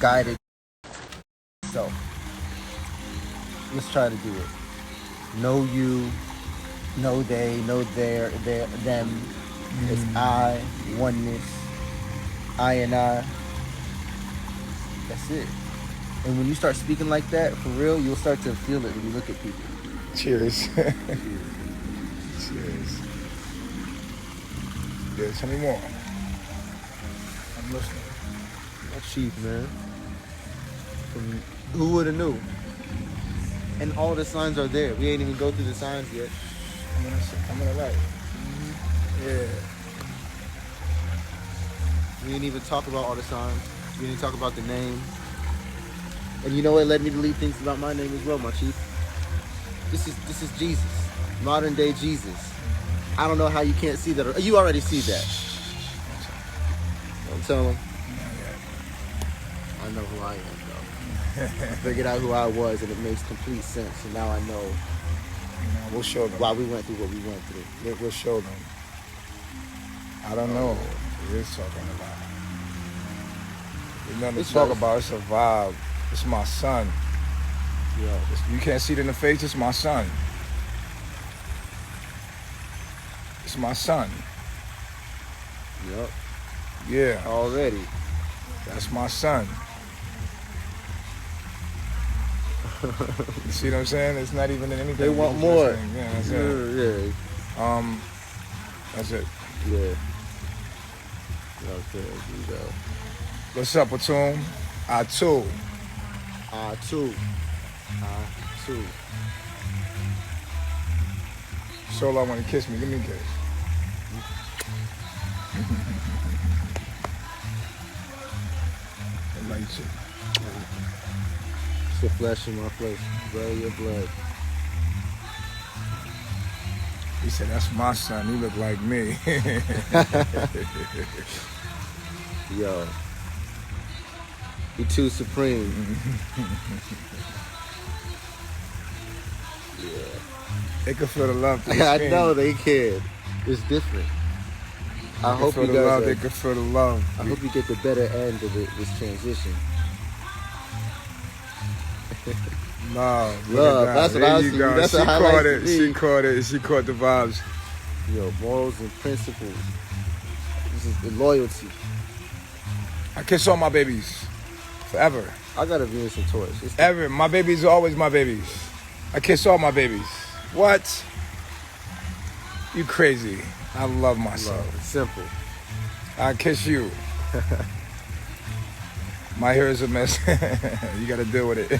guided. So let's try to do it. Know you, know they, know their, them. It's I, oneness, I and I. That's it. And when you start speaking like that, for real, you'll start to feel it when you look at people. Cheers. Cheers. Yeah, tell me more. I'm listening. That's cheap, man. Who would have knew? And all the signs are there. We ain't even go through the signs yet. I'm gonna write. Yeah. We didn't even talk about all the signs. We didn't talk about the name. And you know what led me to leave things about my name as well, my chief? This is Jesus. Modern day Jesus. I don't know how you can't see that. You already see that. Don't tell him. I know who I am, though. I figured out who I was, and it makes complete sense. And now I know We'll show them. why we went through what we went through. We'll show them. I don't know what we're talking about. There's nothing to talk about. It's a vibe. It's my son. Yeah. You can't see it in the face. It's my son. It's my son. Yep. Yeah. Already. That's my son. You see what I'm saying? It's not even in anything. They want more. Yeah, that's it. Yeah. That's it. Yeah. Okay, here we go. What's up, Atum? I too. I too. Solo, want to kiss me. Give me a kiss. I like you. It's your flesh in my flesh. Blood of your blood. He said, that's my son. He look like me. Yo. You too supreme. Yeah. They can feel the love. I know they can. It's different. I hope you guys. They can feel the love. I hope you get the better end of this transition. Love. That's what I was seeing. That's she caught it. She caught it. She caught the vibes. Yo, morals and principles. This is the loyalty. I kiss all my babies. Forever. I got a Venus and Taurus. Ever. My babies are always my babies. I kiss all my babies. What? You crazy. I love myself. It's simple. I kiss you. My hair is a mess. You got to deal with it.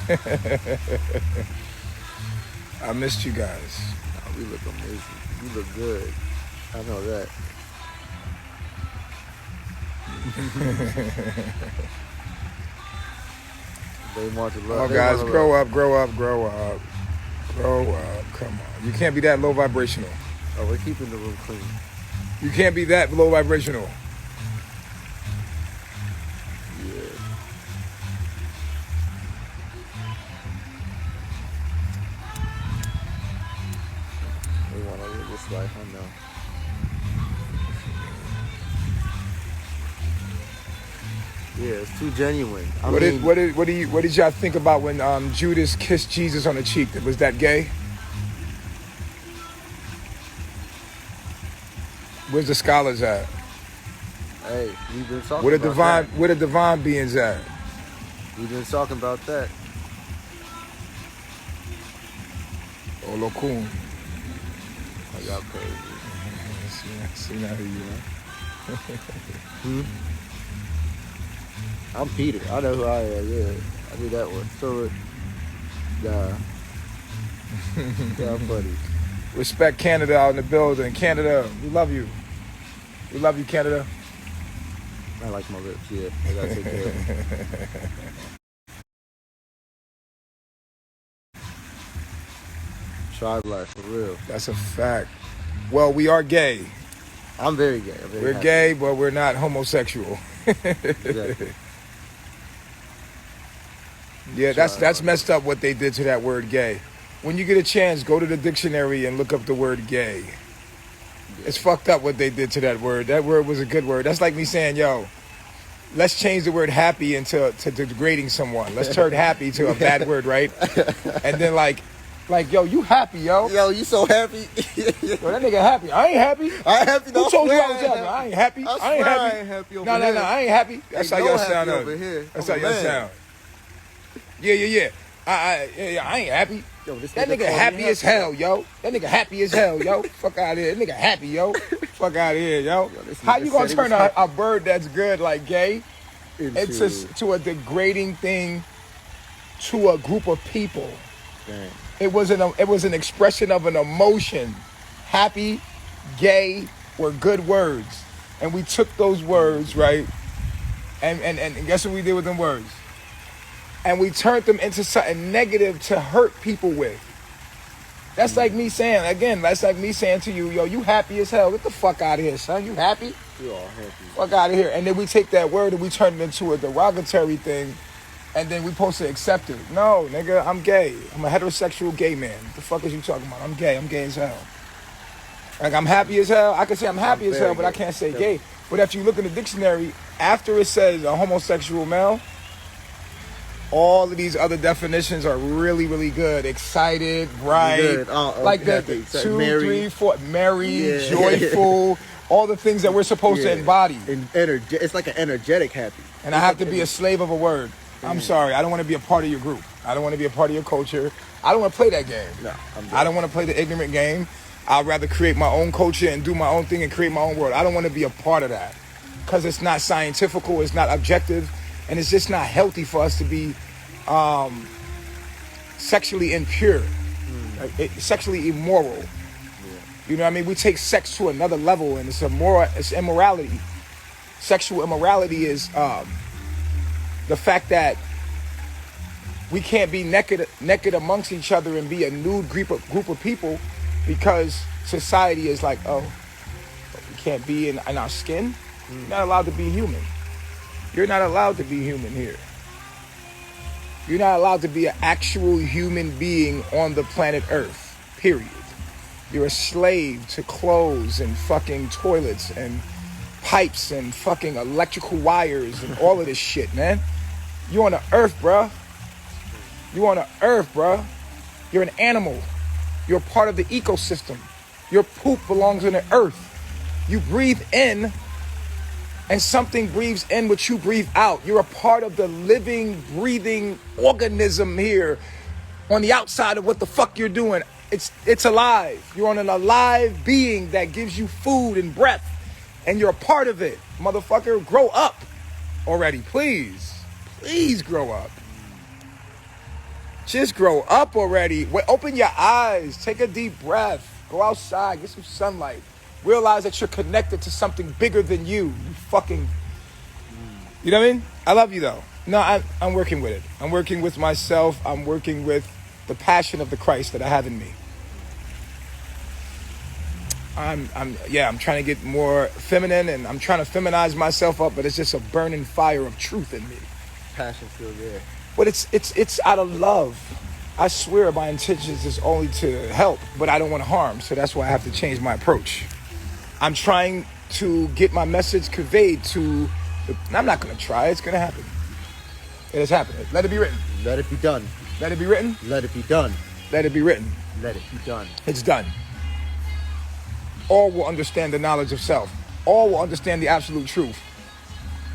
I missed you guys. Oh, we look amazing. You look good. I know that. They want to love. Oh, guys, grow up. Come on. You can't be that low vibrational. Oh, we're keeping the room clean. You can't be that low vibrational. Yeah. They want to live this life, I know. Yeah, it's too genuine. What did y'all think about when Judas kissed Jesus on the cheek? Was that gay? Where's the scholars at? Hey, we've been talking Where about the divine beings at? We've been talking about that. Olokun. Oh, y'all crazy. See now who you are. I'm Peter. I know who I am. Yeah, I did that one. So, yeah, funny. Respect Canada out in the building. Canada, we love you. We love you, Canada. I like my lips. Yeah, I gotta take care of them. Try life for real. That's a fact. Well, we are gay. I'm very gay. We're happy. Gay, but we're not homosexual. Exactly. Yeah, that's messed up what they did to that word gay. When you get a chance, go to the dictionary and look up the word gay. Yeah. It's fucked up what they did to that word. That word was a good word. That's like me saying, yo, let's change the word happy into to degrading someone. Let's turn happy to a bad word, right? And then like, yo, you happy, yo? Yo, you so happy? Yo, that nigga happy. I ain't happy. I ain't happy. Who told you I was happy? I ain't happy. I ain't happy. No, I ain't happy. That's how y'all sound over here. That's how y'all sound. Yeah. I ain't happy. Yo, this that nigga happy as hell, yo. That nigga happy as hell, yo. Fuck out of here. That nigga happy, yo. Fuck out of here, yo. How you gonna turn a bird that's good like gay into a degrading thing to a group of people? Dang. It was an expression of an emotion. Happy, gay were good words, and we took those words, right? And guess what we did with them words? And we turned them into something negative to hurt people with. That's like me saying, again, that's like me saying to you, yo, you happy as hell. Get the fuck out of here, son. You happy? You all happy. Fuck out of here. And then we take that word and we turn it into a derogatory thing, and then we supposed to accept it. No, nigga, I'm gay. I'm a heterosexual gay man. What the fuck is you talking about? I'm gay. I'm gay as hell. Like, I'm happy as hell. I can say I'm happy as hell, but I can't say gay. But if you look in the dictionary, after it says a homosexual male, all of these other definitions are really, really good. Excited, bright, like the 2, 3, 4, merry, joyful, all the things that we're supposed to embody. It's like an energetic happy. And I have to be a slave of a word. I'm sorry. I don't want to be a part of your group. I don't want to be a part of your culture. I don't want to play that game. No, I don't want to play the ignorant game. I'd rather create my own culture and do my own thing and create my own world. I don't want to be a part of that because it's not scientifical, it's not objective, and it's just not healthy for us to be sexually impure, sexually immoral. Yeah. You know what I mean? We take sex to another level, and it's immorality. Sexual immorality is the fact that we can't be naked amongst each other and be a nude group of people because society is like, oh, we can't be in our skin. You're not allowed to be human. You're not allowed to be human here. You're not allowed to be an actual human being on the planet Earth, period. You're a slave to clothes and fucking toilets and pipes and fucking electrical wires and all of this shit, man. You on the earth, bruh. You on the earth, bruh. You're an animal. You're part of the ecosystem. Your poop belongs on the earth. You breathe in, and something breathes in what you breathe out. You're a part of the living, breathing organism here on the outside of what the fuck you're doing. It's alive. You're on an alive being that gives you food and breath, and you're a part of it. Motherfucker, grow up already, please. Please grow up. Just grow up already. Open your eyes. Take a deep breath. Go outside. Get some sunlight. Realize that you're connected to something bigger than you. You fucking... You know what I mean? I love you, though. No, I'm working with it. I'm working with myself. I'm working with the passion of the Christ that I have in me. I'm trying to get more feminine, and I'm trying to feminize myself up, but it's just a burning fire of truth in me. Passion still there. But it's out of love. I swear my intentions is only to help, but I don't want to harm, so that's why I have to change my approach. I'm trying to get my message conveyed to... I'm not going to try. It's going to happen. It is happening. Let it be written. Let it be done. Let it be written. Let it be done. Let it be written. Let it be done. It's done. All will understand the knowledge of self. All will understand the absolute truth.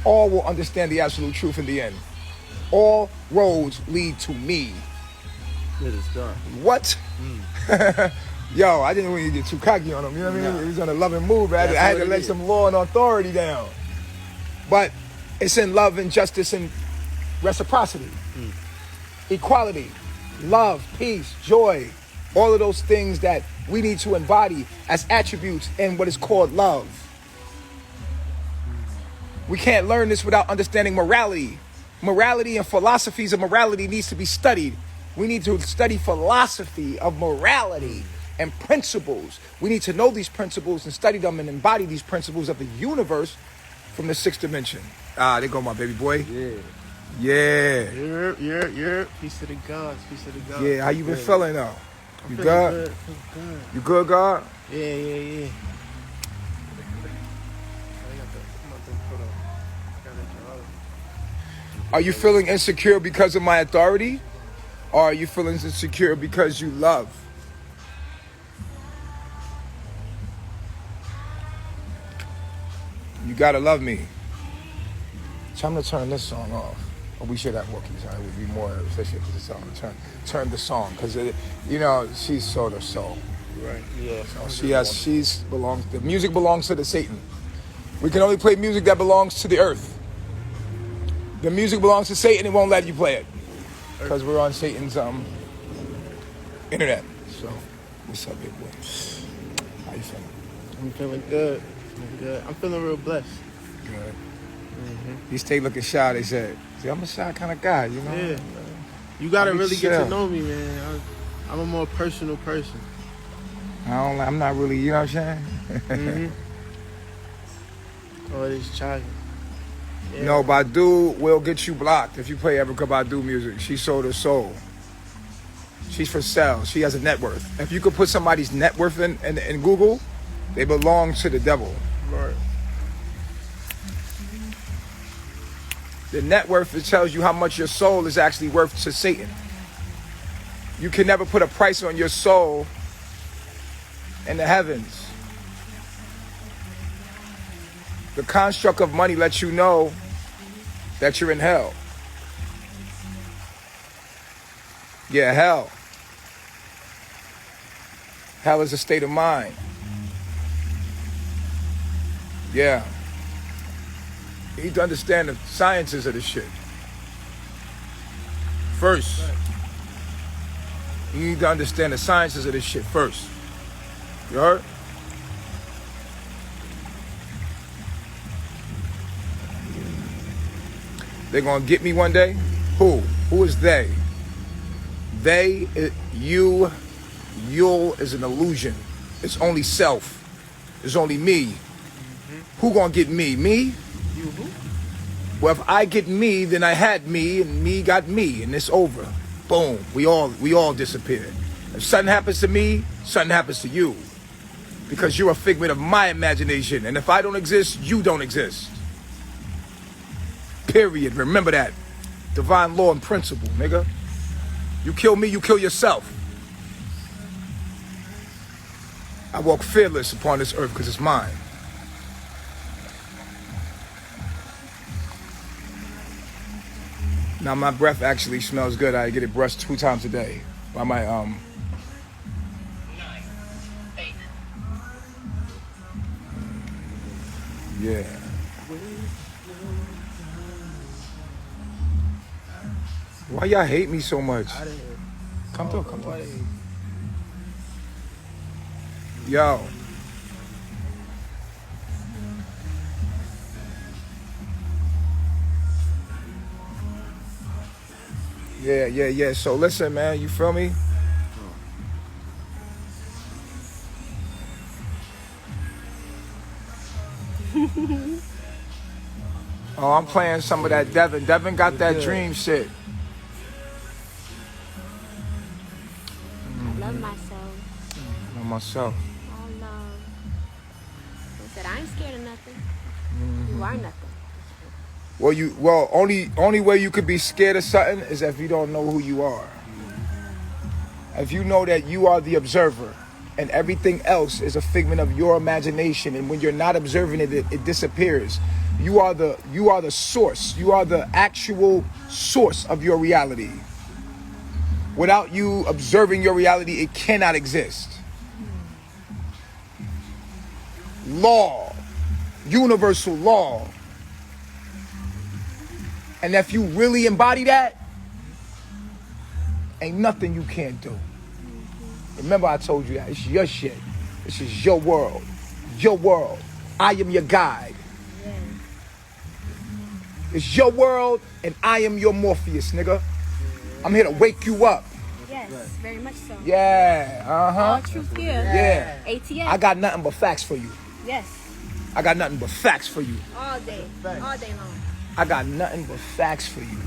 All will understand the absolute truth in the end. All roads lead to me. It is done. What? Yo, I didn't want you to get too cocky on him. You know what I mean? He was on a loving move. I had to lay some law and authority down. But it's in love and justice and reciprocity. Equality, love, peace, joy. All of those things that we need to embody as attributes in what is called love. We can't learn this without understanding morality. Morality and philosophies of morality needs to be studied. We need to study philosophy of morality and principles. We need to know these principles and study them and embody these principles of the universe from the sixth dimension. There go my baby boy. Yeah. Yeah. Peace to the gods. Peace to the gods. Yeah, how you been feeling though? You good? You good, God? Yeah. Are you feeling insecure because of my authority? Or are you feeling insecure because you love? You gotta love me. Time to turn this song off. Or we should have walkies. It would be more efficient for the song. Turn the song, because she's sort of soul. Right. Yeah. So the music belongs to the Satan. We can only play music that belongs to the earth. The music belongs to Satan, it won't let you play it. Because we're on Satan's internet. So, what's up, big boy? How you feeling? I'm feeling good. I'm feeling real blessed. Good. You stay looking shy, they said. See, I'm a shy kind of guy, you know? Yeah. You gotta really get to know me, man. I'm a more personal person. I'm not really, you know what I'm saying? Oh, this child. Yeah. No, Badu will get you blocked if you play Erica Badu music. She sold her soul. She's for sale. She has a net worth. If you could put somebody's net worth in Google, they belong to the devil. Right. The net worth, it tells you how much your soul is actually worth to Satan. You can never put a price on your soul in the heavens. The construct of money lets you know that you're in hell. Yeah, hell. Hell is a state of mind. Yeah. You need to understand the sciences of this shit. First. You need to understand the sciences of this shit first. You heard? They're gonna get me one day? Who? Who is they? They, you is an illusion. It's only self. It's only me. Who gonna get me? Me? You who? Well, if I get me, then I had me, and me got me, and it's over. Boom. We all disappear. If something happens to me, something happens to you. Because you're a figment of my imagination, and if I don't exist, you don't exist. Period. Remember that. Divine law and principle, nigga. You kill me, you kill yourself. I walk fearless upon this earth because it's mine. Now my breath actually smells good. I get it brushed 2 times a day by my yeah. Why y'all hate me so much? Come through. Yo. Yeah. So listen, man, you feel me? Oh, I'm playing some of that Devin. Devin got that dream shit. I love myself. Love myself. All love. I said I ain't scared of nothing. You are nothing. Well, only way you could be scared of something is if you don't know who you are. If you know that you are the observer and everything else is a figment of your imagination, and when you're not observing it, it disappears. You are the source. You are the actual source of your reality. Without you observing your reality, it cannot exist. Law, universal law. And if you really embody that, ain't nothing you can't do. Remember I told you that. It's your shit. This is your world. Your world. I am your guide. It's your world, and I am your Morpheus, nigga. I'm here to wake you up. Yes, very much so. Yeah, All truth here. Yeah. ATS. I got nothing but facts for you. Yes. I got nothing but facts for you. All day. All day long. I got nothing but facts for you.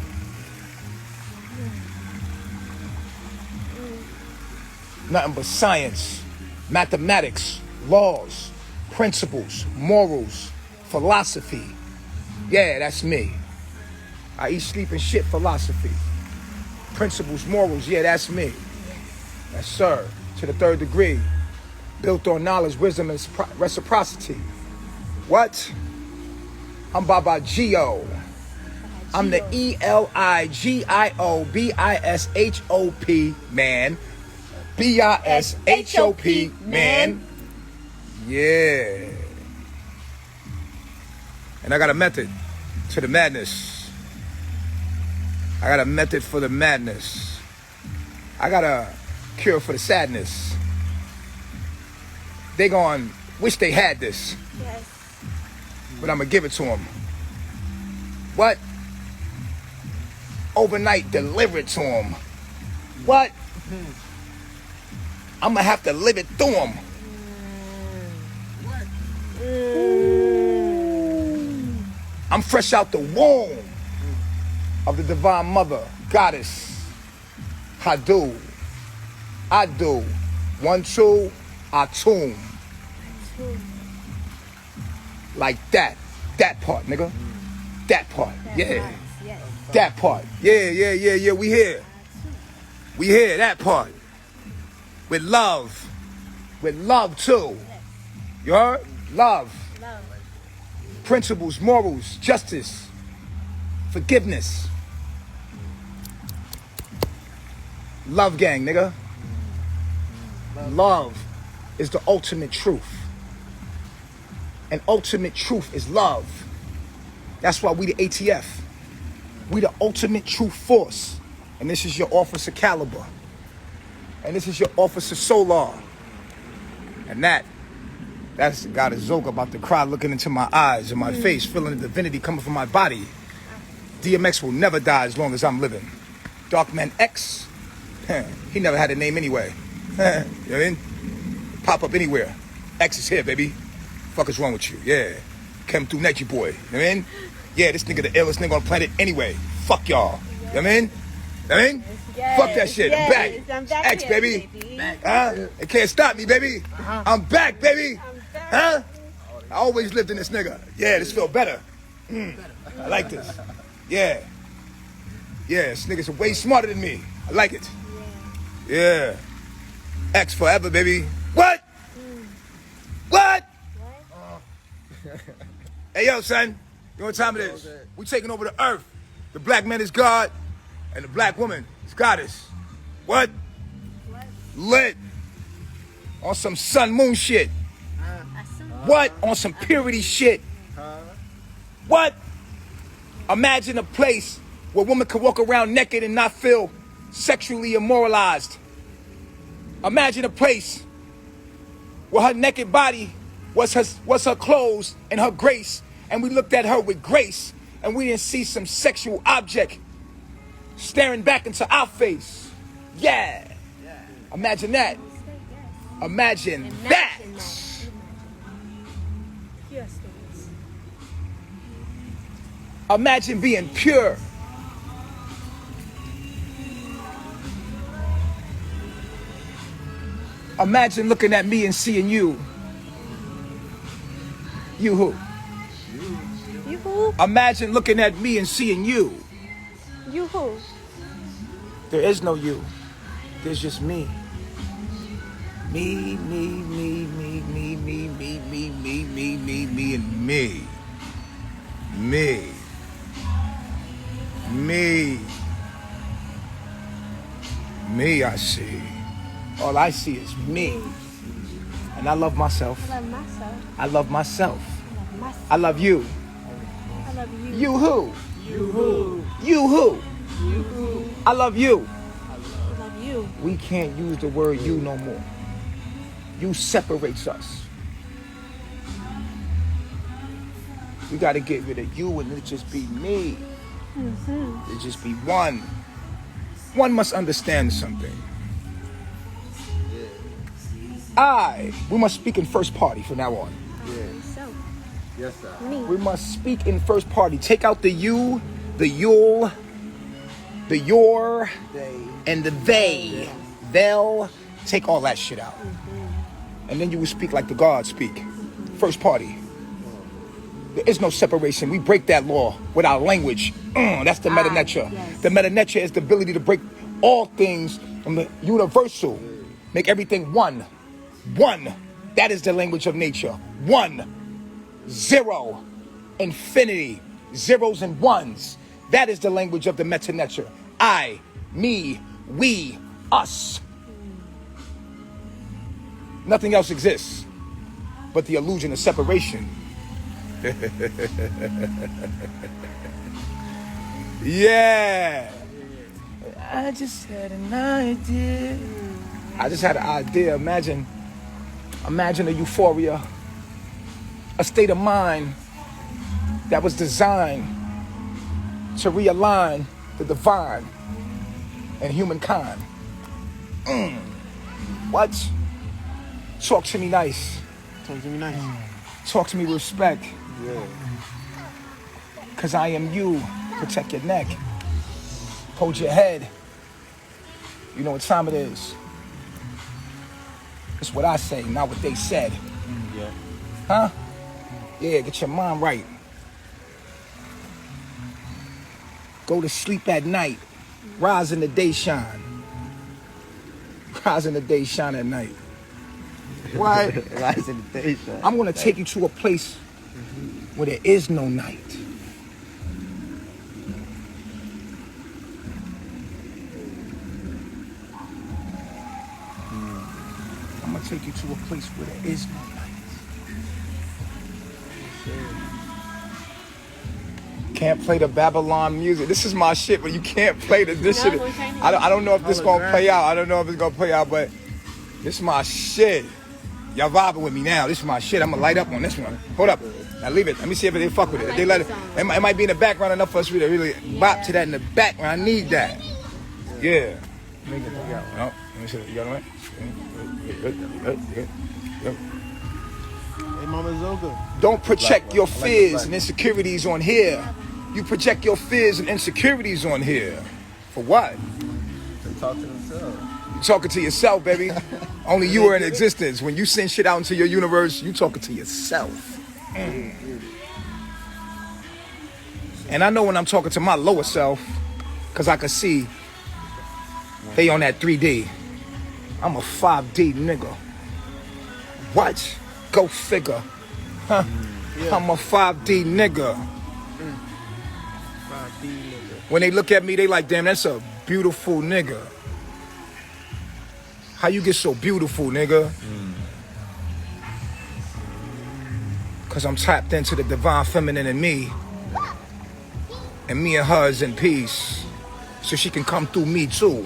Nothing but science, mathematics, laws, principles, morals, philosophy. Yeah, that's me. I eat, sleep, and shit philosophy. Principles, morals, yeah, that's me. Yes, sir. To the 3rd degree. Built on knowledge, wisdom, and reciprocity. What? I'm Baba Gio. I'm the ELIGIOBISHOP man. BISHOP man. Yeah. And I got a method to the madness. I got a method for the madness. I got a cure for the sadness. They gon' wish they had this. Yes. But I'm gonna give it to them. What? Overnight, deliver it to them. What? I'm gonna have to live it through them. I'm fresh out the womb of the divine mother, goddess. I do. 1, 2, I tune. Like that. That part, nigga. That part. Yeah. That part. Yeah. We here. We here. That part. With love. With love too. You heard? Love. Principles, morals, justice, forgiveness. Love gang, nigga. Love is the ultimate truth. And ultimate truth is love. That's why we the ATF. We the ultimate truth force. And this is your Officer Caliber. And this is your Officer Solar. And that's the goddess Zoka about to cry, looking into my eyes and my face, feeling the divinity coming from my body. DMX will never die as long as I'm living. Darkman X, he never had a name anyway. You know what I mean? Pop up anywhere. X is here, baby. Fuck is wrong with you? Yeah. Came through Neji boy. You know what I mean? Yeah, this nigga the illest nigga on the planet anyway. Fuck y'all. You know what I mean? You know what I mean? Yes, fuck that shit. yes, I'm back. I'm back X, here, baby. baby. It can't stop me, baby. I'm back, baby. Huh? I always lived in this nigga. Yeah, this feel better. I like this. Yeah. Yeah, this nigga's way smarter than me. I like it. Yeah. X forever, baby. What? What? Hey, yo, son. You know what time it is? We taking over the earth. The black man is God, and the black woman is goddess. What? Lit. On some sun moon shit. What? On some purity shit. What? Imagine a place where women could walk around naked and not feel sexually immoralized. Imagine a place where her naked body was her clothes and her grace, and we looked at her with grace, and we didn't see some sexual object staring back into our face. Yeah. Imagine that. Imagine that. Imagine being pure. Imagine looking at me and seeing you. You who? You who? Imagine looking at me and seeing you. You who? There is no you. There's just me. Me, and me. Me, I see. All I see is me. And I love myself. I love myself. I love myself. I love myself. I love you. I love you. You who? You who? You who? You who? I love you. I love you. We can't use the word you no more. You separates us. We got to get rid of you and it just be me. It just be one. One must understand something. We must speak in first party from now on. So, Yes, sir. me. We must speak in first party. Take out the you, the you'll, the your, and the they. They'll. Take all that shit out. And then you will speak like the gods speak. First party. There is no separation. We break that law with our language. That's the meta nature. Yes. The meta nature is the ability to break all things from the universal. Make everything one. One. That is the language of nature. One. Zero. Infinity. Zeros and ones. That is the language of the meta nature. I, me, we, us. Nothing else exists but the illusion of separation. Yeah. I just had an idea. I just had an idea. Imagine a euphoria, a state of mind that was designed to realign the divine and humankind. What? Talk to me nice. Talk to me nice. Talk to me with respect. Yeah. Cause I am you. Protect your neck. Hold your head. You know what time it is. It's what I say, not what they said. Yeah. Huh? Yeah, get your mind right. Go to sleep at night. Rise in the day, shine. Rise in the day, shine at night. Right? Rise in the day, shine. I'm gonna take you to a place where there is no night. I'm gonna take you to a place where there is no night. Can't play the Babylon music. This is my shit, but you can't play this shit. I don't know if this gonna play out. I don't know if it's gonna play out, but this is my shit. Y'all vibing with me now. This is my shit. I'm gonna light up on this one. Hold up. Now leave it. Let me see if they fuck with it. If they let it, it might be in the background enough for us to really bop to that in the background. I need that. Yeah. Let me get that. No. Let me see. You got it right? Good. Hey, Mama Zoga. Don't project your I like fears the and insecurities on here. You project your fears and insecurities on here. For what? They talk to themselves. You talking to yourself, baby. Only you are in existence. When you send shit out into your universe, you talking to yourself. And I know when I'm talking to my lower self, because I can see they on that 3D. I'm a 5D nigga. What? Go figure. Huh? Yeah. I'm a 5D nigga. 5D nigga. When they look at me, they like, damn, that's a beautiful nigga. How you get so beautiful, nigga? Because I'm tapped into the divine feminine in me. And me and her is in peace. So she can come through me too.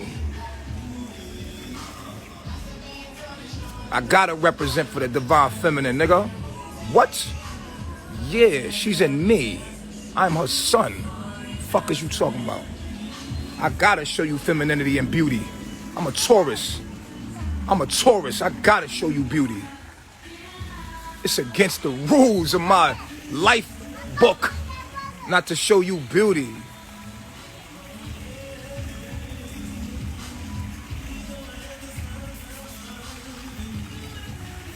I gotta represent for the divine feminine, nigga. What? Yeah, she's in me. I'm her son. Fuck is you talking about? I gotta show you femininity and beauty. I'm a Taurus. I gotta show you beauty. It's against the rules of my life book not to show you beauty.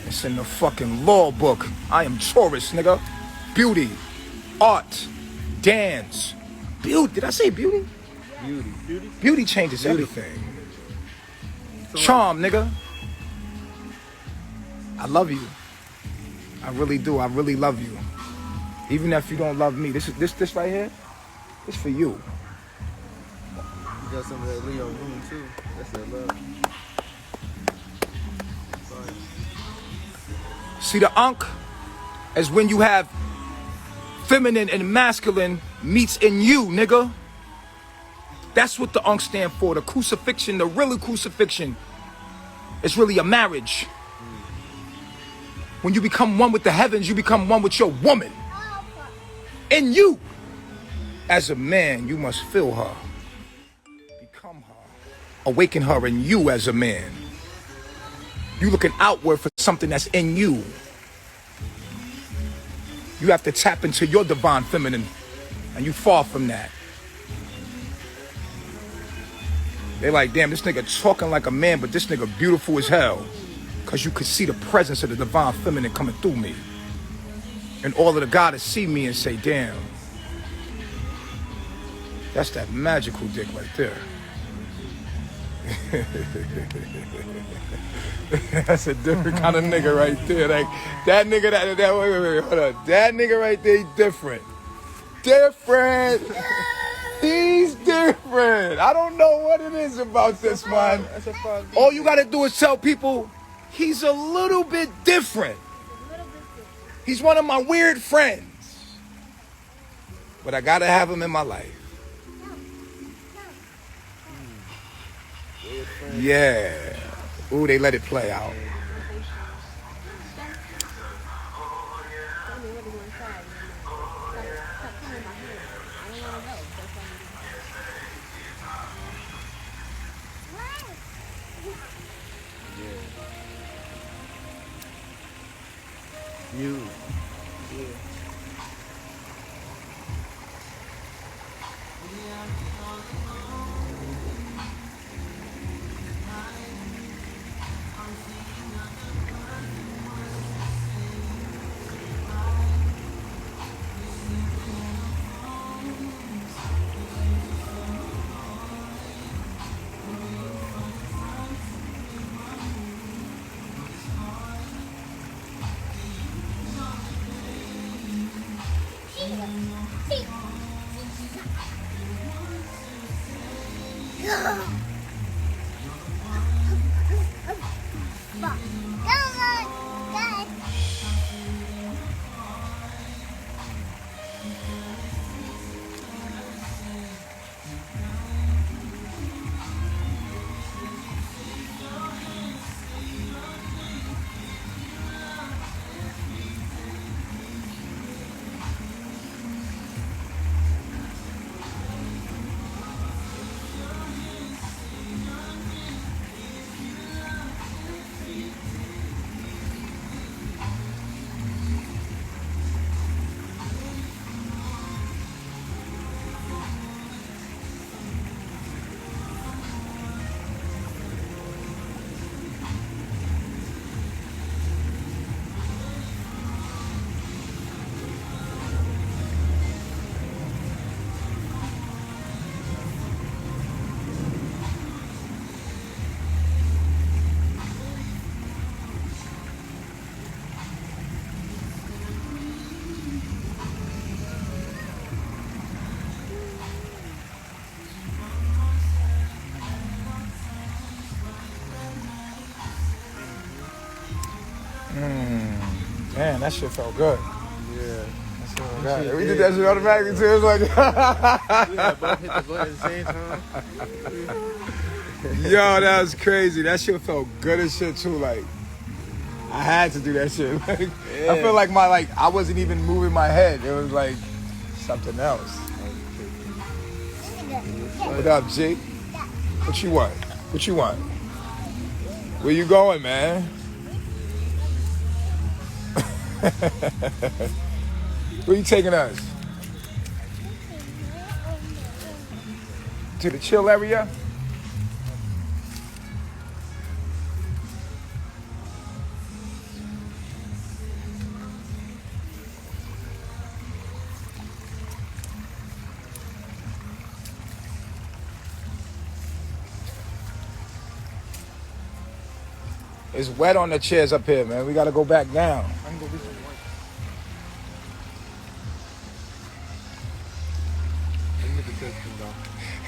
It's in the fucking law book. I am Taurus, nigga. Beauty, art, dance, beauty. Did I say beauty? Beauty. Beauty changes everything. Charm, nigga. I love you. I really do. I really love you. Even if you don't love me, this right here, it's for you. You got some of that Leo moon too. That's that love. Sorry. See, the Ankh is when you have feminine and masculine meets in you, nigga. That's what the Ankh stand for. The crucifixion, the real crucifixion, is really a marriage. When you become one with the heavens, you become one with your woman. In you. As a man, you must feel her. Become her. Awaken her in you as a man. You looking outward for something that's in you. You have to tap into your divine feminine, and you fall from that. They're like, damn, this nigga talking like a man, but this nigga beautiful as hell. Because you could see the presence of the divine feminine coming through me. And all of the goddess see me and say, damn, that's that magical dick right there. That's a different kind of nigga right there. Like that nigga, wait, hold on. That nigga right there, different. Different. He's different. I don't know what it is about this man. All you gotta do is tell people he's a little bit different. He's one of my weird friends. But I gotta have him in my life. Yeah. Ooh, they let it play out. You. Man, that shit felt good. Yeah. That shit we did that shit automatically too. It was like, Yeah, both hit the button at the same time. yo, that was crazy. That shit felt good as shit too. Like, I had to do that shit. Like, Yeah. I feel like I wasn't even moving my head. It was like something else. What up, G? What you want? What you want? Where you going, man? Where you taking us? To the chill area? It's wet on the chairs up here, man. We gotta go back down. I can go get some water. Look at this thing, though.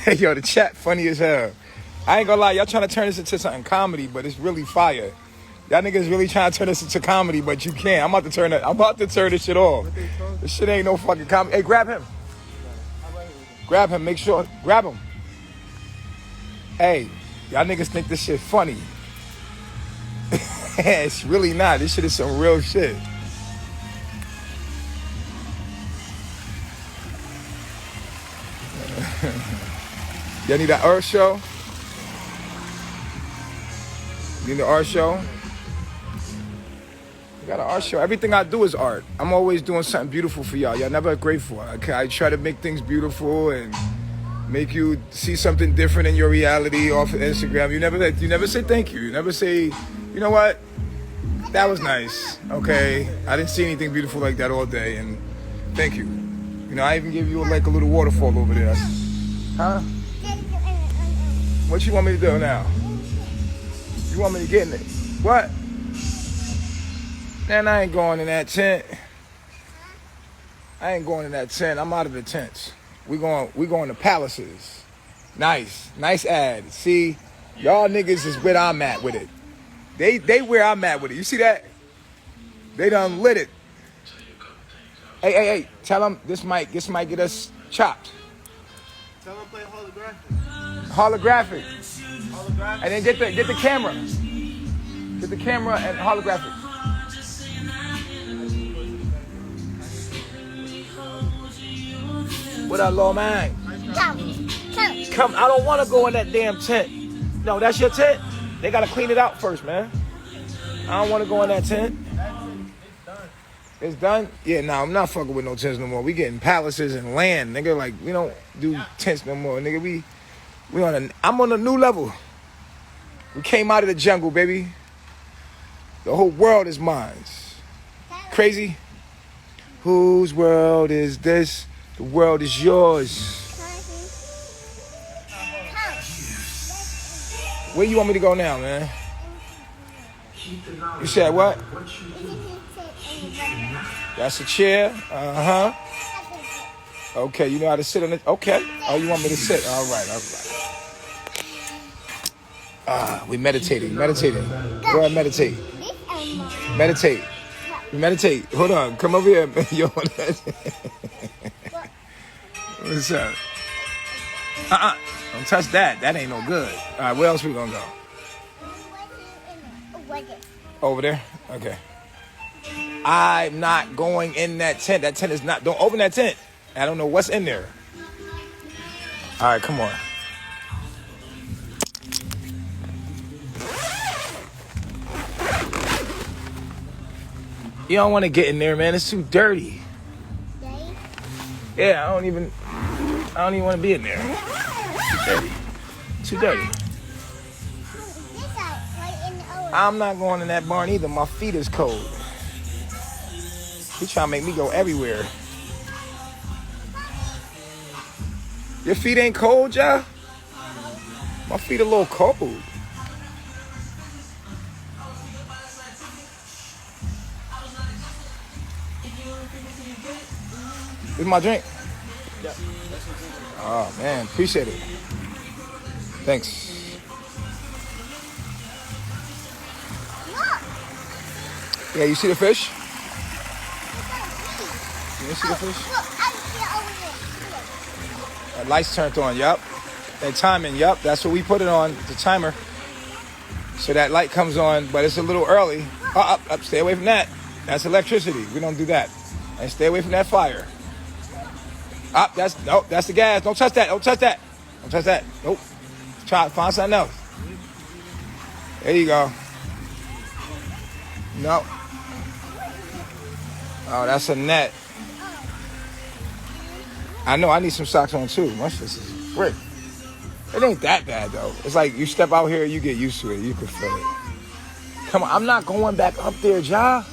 Hey, yo, the chat funny as hell. I ain't gonna lie, y'all trying to turn this into something comedy, but it's really fire. Y'all niggas really trying to turn this into comedy, but you can't. I'm about to turn this shit off. This shit ain't no fucking comedy. Hey, grab him. Grab him, make sure. Grab him. Hey, y'all niggas think this shit funny. It's really not. This shit is some real shit. Y'all need an art show? You need an art show? I got an art show. Everything I do is art. I'm always doing something beautiful for y'all. Y'all never grateful. I try to make things beautiful and make you see something different in your reality off of Instagram. You never say thank you. You never say, you know what? That was nice. Okay, I didn't see anything beautiful like that all day, and thank you. You know, I even give you like a little waterfall over there. Huh? What you want me to do now? You want me to get in it? What? Man, I ain't going in that tent. I ain't going in that tent. I'm out of the tents. We going to palaces. Nice ad. See, y'all niggas is where I'm at with it. They where I'm at with it. You see that? They done lit it. Hey, tell them this might get us chopped. Tell them play holographic. Holographic. And then get the camera. Get the camera and holographic. What up, little man? Come. I don't want to go in that damn tent. No, that's your tent? They got to clean it out first, man. I don't want to go in that tent. It's done? Yeah, nah, I'm not fucking with no tents no more. We getting palaces and land, nigga. Like, we don't do tents no more, nigga. I'm on a new level. We came out of the jungle, baby. The whole world is mine. Crazy? Whose world is this? The world is yours. Where you want me to go now, man? You said what? That's a chair. Uh-huh. Okay, you know how to sit on it? Okay. Oh, you want me to sit? All right. We meditating. Go ahead, meditate. Meditate. Hold on. Come over here. Yo, what's up? Don't touch that. That ain't no good. All right, where else we gonna go? Over there? Okay. I'm not going in that tent. That tent is not... Don't open that tent. I don't know what's in there. All right, come on. You don't want to get in there, man. It's too dirty. Yeah, I don't even want to be in there. Too dirty. I'm not going in that barn either. My feet is cold. He trying to make me go everywhere. Your feet ain't cold, y'all? My feet a little cold. This is my drink? Yeah. Oh, man. Appreciate it. Thanks. Yeah, you see the fish? You see the fish? That light's turned on, yup. That timing, yup. That's what we put it on, the timer. So that light comes on, but it's a little early. Up, stay away from that. That's electricity. We don't do that. And stay away from that fire. Up, that's the gas. Don't touch that. Nope. Try to find something else. There you go. No. Oh, that's a net. I know I need some socks on too. My shit is great. It ain't that bad though. It's like you step out here, you get used to it. You can feel it. Come on, I'm not going back up there, Ja.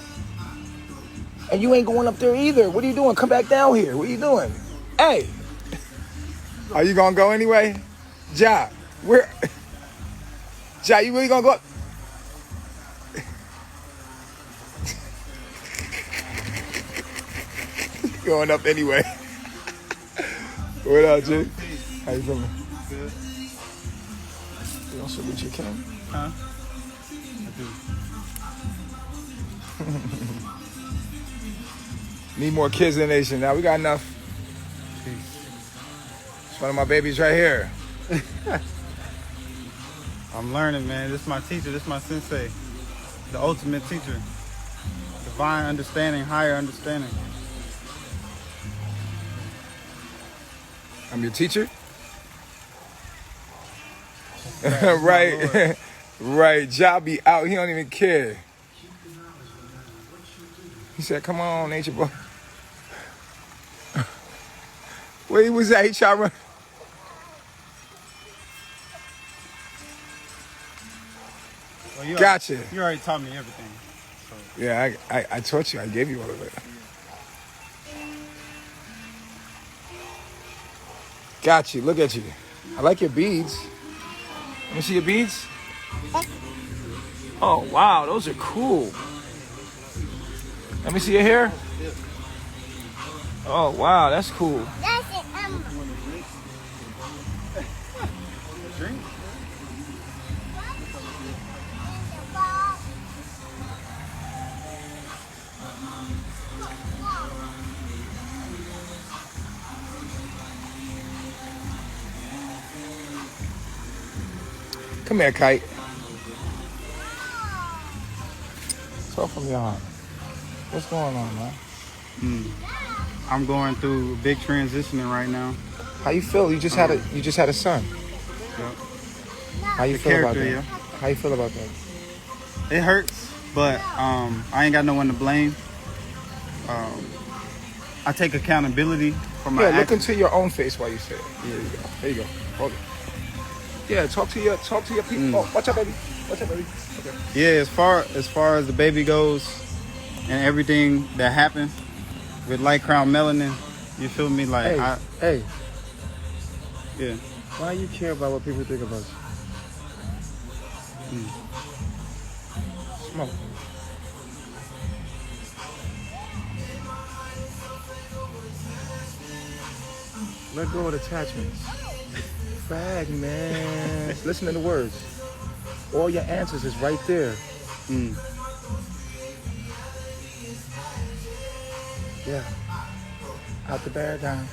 And you ain't going up there either. What are you doing? Come back down here. What are you doing? Hey. Are you gonna go anyway? Ja, where? Ja, you really gonna go up? Going up anyway. What up, G? How you feeling? Good. You don't salute your king? Huh? I do. Need more kids in the nation. Now we got enough. It's one of my babies right here. I'm learning, man. This is my teacher. This is my sensei. The ultimate teacher. Divine understanding, higher understanding. I'm your teacher? Right. Right. Ja be out. He don't even care. He said, come on, nature boy. Where he was at? He tried to run. Well, Gotcha. You already taught me everything. So Yeah, I taught you. I gave you all of it. Got you. Look at you. I like your beads. Let me see your beads. Oh, wow. Those are cool. Let me see your hair. Oh, wow. That's cool. That's it, Drink. Come here, Kite. Talk from your heart. What's going on, man? I'm going through big transitioning right now. How you feel? You just had a son. Yep. How you The feel about character, that? How you feel about that? It hurts, but I ain't got no one to blame. I take accountability for my Yeah, look actions. into your own face while you say it. Yeah. There you go. Hold it. Yeah, talk to your people. Oh, watch out, baby. Watch out, baby. Okay. Yeah, as far as the baby goes and everything that happened with light crown melanin, you feel me? Like Hey, yeah. why you care about what people think about you? Smoke. Let go of attachments. Fragments. Listen to the words. All your answers is right there. Yeah. Out the paradigm.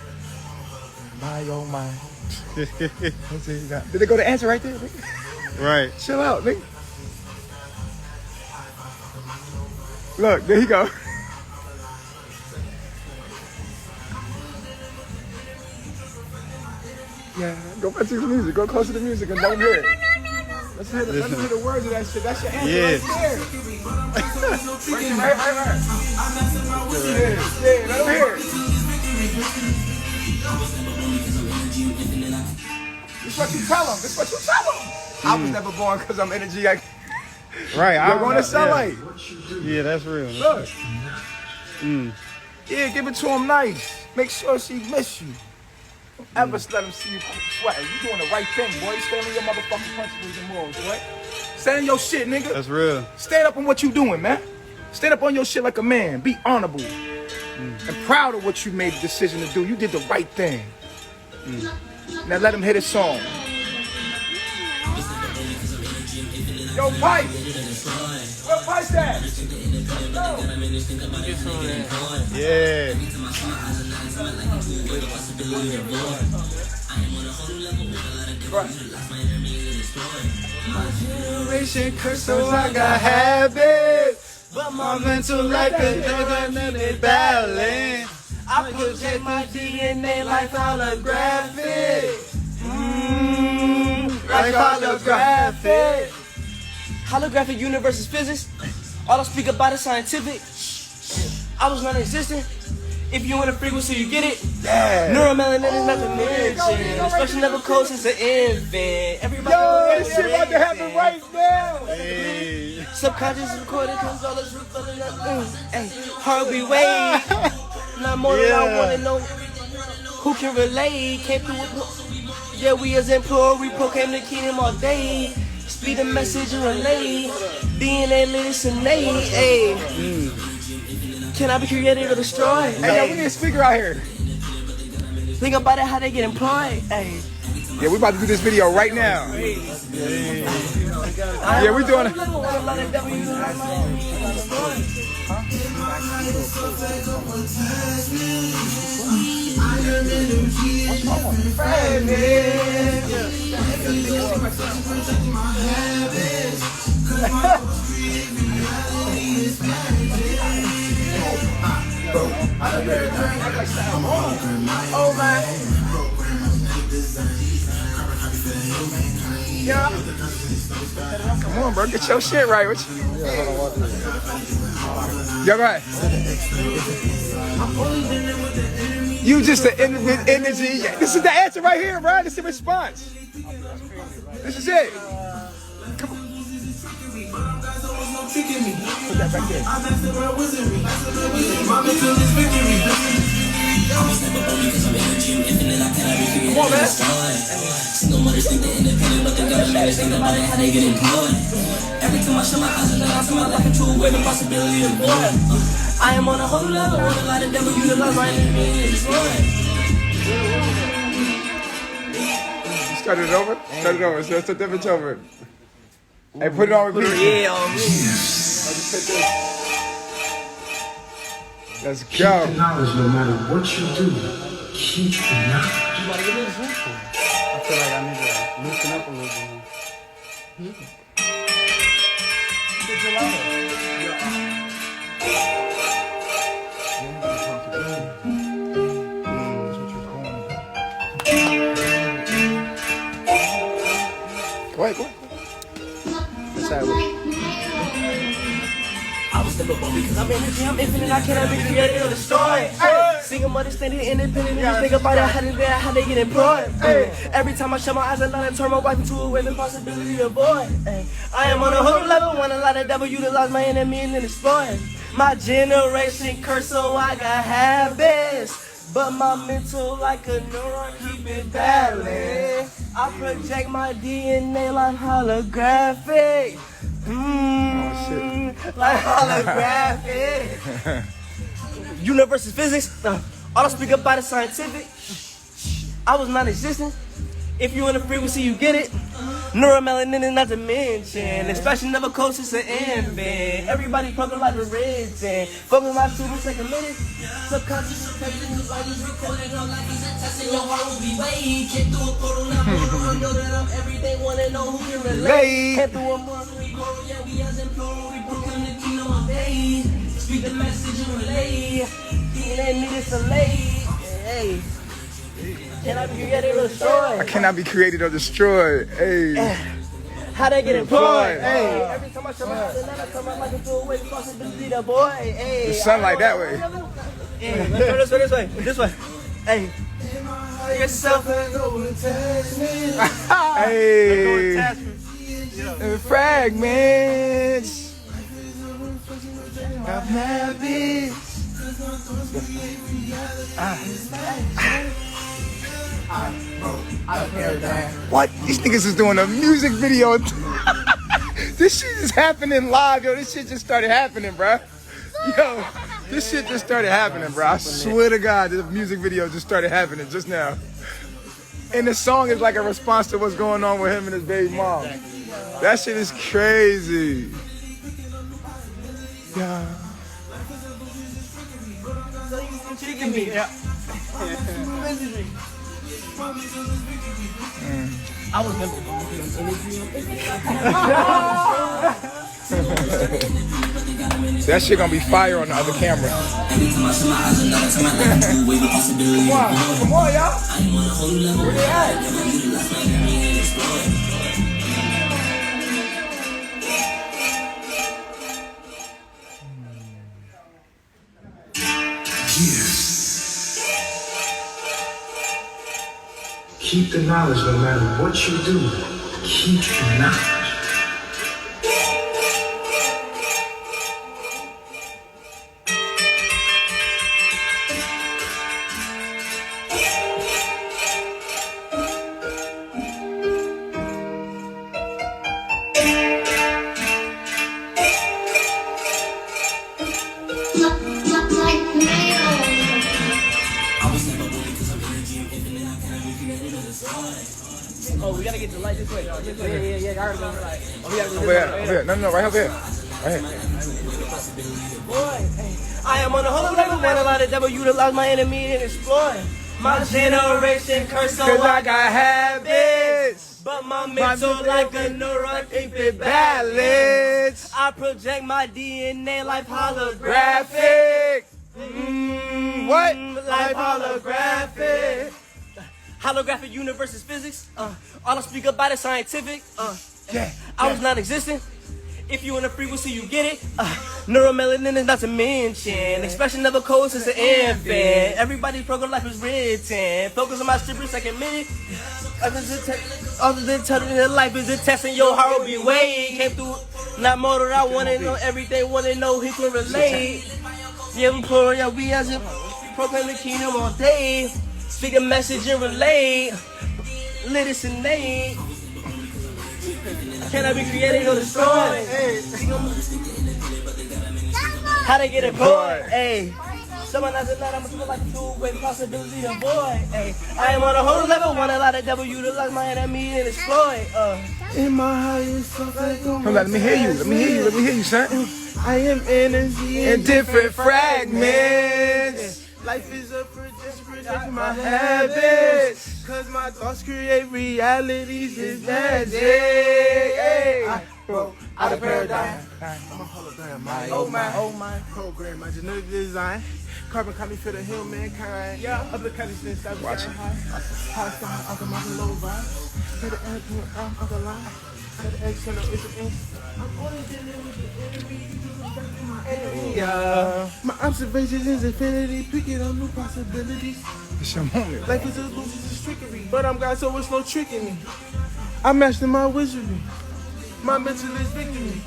My oh my. Let's see, you got- Did they go to answer right there? Nigga? Right. Chill out, nigga. Look, there you go. Yeah, go back to the music. Go close to the music and don't hear it. Let's hear the words of that shit. That's your answer Yeah. right there. right. Yeah, let them hear it. This is what you tell them. I was never born because I'm energy. Right. You're going to sunlight. Yeah, that's real. Look. Yeah, give it to him nice. Make sure she miss you. Don't ever let him see you sweating. You doing the right thing, boy. Stand on your motherfucking principles and morals, boy. Stand on your shit, nigga. That's real. Stand up on what you doing, man. Stand up on your shit like a man. Be honorable. And proud of what you made the decision to do. You did the right thing. Now let him hit his song. Yo, Pipe. Where Pipe's at? Let's go. Yeah. Right. Generation curse, so I got habits, but my mental like a dynamic balance. I project my DNA like holographic. Like holographic. Holographic universe is physics. All I speak about is scientific. I was non-existent. If you in a frequency, you get it. Yeah. Neuromelanin is nothing mentioned. Especially never cold since an infant. Everybody Yo, this shit about to happen right now. Hey. Subconscious is recorded because all this hey, hard we wait. Not more than I want to know. Who can relate? Came through with yeah, we as employed, we proclaim the kingdom all day. Speed the message and relay. DNA hallucinate. Hey. Can I be created or destroyed? Hey, yo, we need a speaker out here. Think about it, how they get employed. Hey. Yeah, we about to do this video right now. Yeah, we doing it. Oh man. Yeah. Come on, bro. Get your shit right. What you right. You just the energy. This is the answer right here, bro. This is the response. This is it. Come on. kicking me. Put that back there. I'm after my wizardry. My mental is victory. Come on, man. Single mothers think they're independent, but the government is thinking about it, how they get employed. Every time I shut my eyes and then I turn my life into a wave, the possibility of war. I am on a whole level, on a lot of devil, utilize my enemy. Start it over? Start it over. Start the damage over. Hey, put it on repeat. Yeah, on me. Let's Keep go. the knowledge no matter what you do. Keep the knowledge. I feel like I need to loosen up a little bit more. Go ahead, go ahead. I was never born because I'm energy, I'm infinite, I cannot be created or destroyed. Single mother standing independent, just think about it, how they get employed. Every time I shut my eyes, I let it turn my wife into a wave, impossibility to avoid. I am on a whole level, want a lot of devil, utilize my enemy and then exploit. My generation curse, so I got habits. But my mental like a neuron, keep it battling. I project my DNA like holographic. Like holographic. Universe is physics. All I speak about is scientific. I was non-existent. If you in the frequency, you get it. Neuromelanin is not to mention. Expression of a coach is an infant. Everybody fucking like a rich and fucking like super second minute. Subconscious protection is like this recording on life is a test and your heart will be weighed. Came through a portal, now I know that I'm everything. Wanna know who can relate. Came through a month, we grow, yeah, we as in plural. We broke in the kingdom of days. Speak the message and relay. DNA needed to lay. Hey. Can I be created or destroyed? I cannot be created or destroyed. Hey. How they get employed? Hey. Every time I show my eyes, and then I come out like a two-way possibility to boy. Hey. The sunlight that way. Hey, let's go this way. This way. Hey. Yourself and go attachment. Hey. Fragments of habits. What? These niggas is doing a music video. This shit is happening live, yo. This shit just started happening, bro. Yo, this shit just started happening, bro. I swear to God, the music video just started happening just now. And the song is like a response to what's going on with him and his baby mom. That shit is crazy. Yeah. Chicken meat. Yeah. I was never That shit gonna be fire on the other camera. Come on, y'all. Where they at? Keep the knowledge no matter what you do. Keep the knowledge. Oh, we gotta get the light this way. Yeah. I already know the light. Oh, we gotta go Over here. No, right over here. Right here. Boy, hey. I am on a whole level, want a lot of devil, utilize my enemy and exploit. My generation curse, so I got habits. But my mental like a neuron, keep it balanced. I project my DNA like holographic. What? Like holographic. Holographic universe is physics. All I speak about is scientific. I was non-existent. If you in the frequency, you get it. Neuromelanin is not to mention. Expression of a code since an infant. Everybody's program life is written. Focus on my strippers, second minute. Other than telling that life is a test and your heart will be weighed. Came through Not more than I wanna know, everything wanna know, he can relate. Yeah, we pour, yeah, we as a proclaim the kingdom all day. Speak the message and relate. Let it innate. Can I be created or destroyed? How to get it, boy? Hey. Someone has a lot, I'm gonna like a two-way possibility to avoid. Hey, I am on a whole level, want a lot of devil utilize my enemy and exploit. In my highest self, Let me hear you. Let me hear you, son. I am energy In different fragments. Life is a prediction, my habits. Cause my thoughts create realities, it's magic. Hey, I broke out of paradigm. I'm a hologram, my program, my genetic design. Carbon copy for the hill mankind. Yeah, other conditions that Watch it. high sky, Uncle Michael low vibe. Hit the airport, Uncle Line. Hit the external, it's an instant. I'm only dealing with the enemy. Yeah. My observations is infinity, picking up new possibilities. It's your moment. Life is a illusion, it's trickery, but I'm God, so it's no tricking me. I mastered my wizardry. My mental is victory.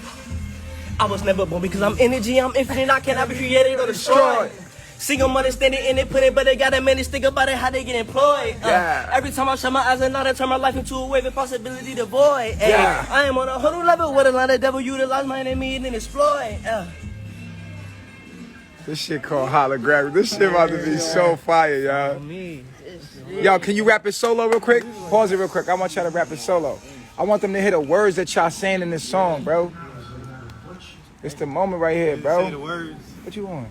I was never born because I'm energy, I'm infinite, I cannot be created or destroyed. See them understand it and they put it, but they got a minute, think about it, how they get employed. Yeah. Every time I shut my eyes and I turn my life into a wave of possibility to void. Yeah. I am on a whole level with a lot of devil utilize my enemy and then exploit. This shit called holographic. This shit about to be so fire, y'all. Yo, can you rap it solo real quick? Pause it real quick. I want y'all to rap it solo. I want them to hear the words that y'all saying in this song, bro. It's the moment right here, bro. Say the words. What you want?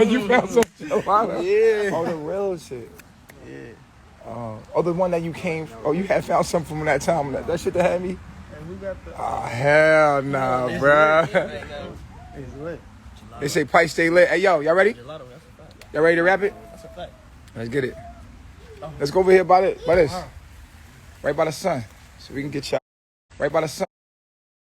You found some gelato? Yeah. Oh, the real shit. Yeah. Oh, the one that you came. Oh, you had found something from that time. That shit that had me. Oh, hell nah, bruh. It's lit. They say pipe stay lit. Hey, yo, y'all ready? Y'all ready to rap it? Let's get it. Let's go over here by this. Right by the sun. So we can get y'all. Right by the sun.